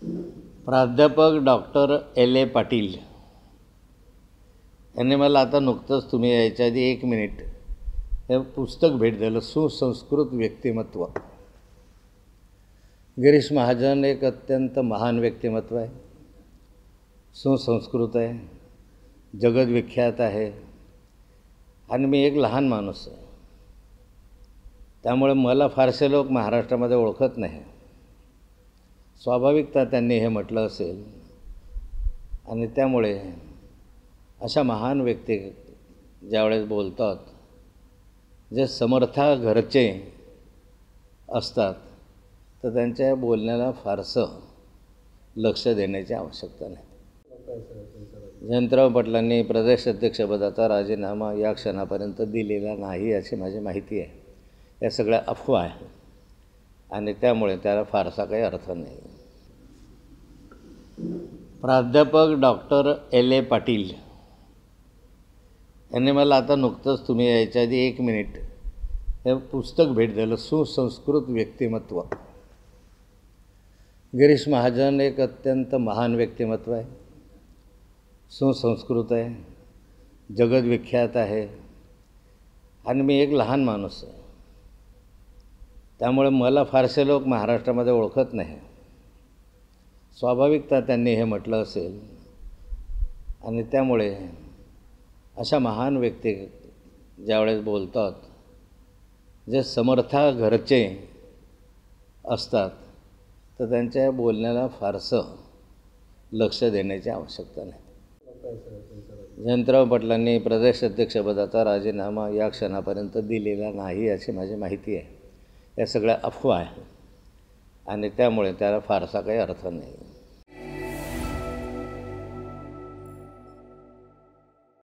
प्राध्यापक doctor L A Patil यांनी मला आता नुकतंच तुम्ही यायच्या आधी 1 मिनिट हे पुस्तक भेट दिलं, सुसंस्कृत व्यक्तिमत्व. गिरीश महाजन एक अत्यंत महान व्यक्तिमत्व आहे, सुसंस्कृत आहे, जगद्विख्यात आहे आणि मी एक लहान माणूस आहे. त्यामुळे मला फारसे लोक महाराष्ट्रामध्ये ओळखत नाही. स्वाभाविकता त्यांनी हे म्हटलं असेल आणि त्यामुळे अशा महान व्यक्ती ज्यावेळेस बोलतात, जे समर्था घरचे असतात, तर त्यांच्या बोलण्याला फारसं लक्ष देण्याची आवश्यकता नाही. जयंतराव पाटलांनी प्रदेश अध्यक्षपदाचा राजीनामा या क्षणापर्यंत दिलेला नाही अशी माझी माहिती आहे. या सगळ्या अफवा आहे आणि त्यामुळे त्याला फारसा काही अर्थ नाही. प्राध्यापक डॉक्टर एल ए पाटील यांनी मला आता नुकतंच तुम्ही यायच्या आधी 1 मिनिट हे पुस्तक भेट दिलं, सुसंस्कृत व्यक्तिमत्व. गिरीश महाजन एक अत्यंत महान व्यक्तिमत्व आहे, सुसंस्कृत आहे, जगद्विख्यात आहे आणि मी एक लहान माणूस आहे. त्यामुळे मला फारसे लोक महाराष्ट्रामध्ये ओळखत नाही. स्वाभाविकता त्यांनी हे म्हटलं असेल आणि त्यामुळे अशा महान व्यक्ती ज्यावेळेस बोलतात, जे समर्था घरचे असतात, तर त्यांच्या बोलण्याला फारसं लक्ष देण्याची आवश्यकता नाही. जयंतराव पाटलांनी प्रदेश अध्यक्षपदाचा राजीनामा या क्षणापर्यंत दिलेला नाही अशी माझी माहिती आहे. या सगळ्या अफवा आहे आणि त्यामुळे त्याला फारसा काही अर्थ नाही.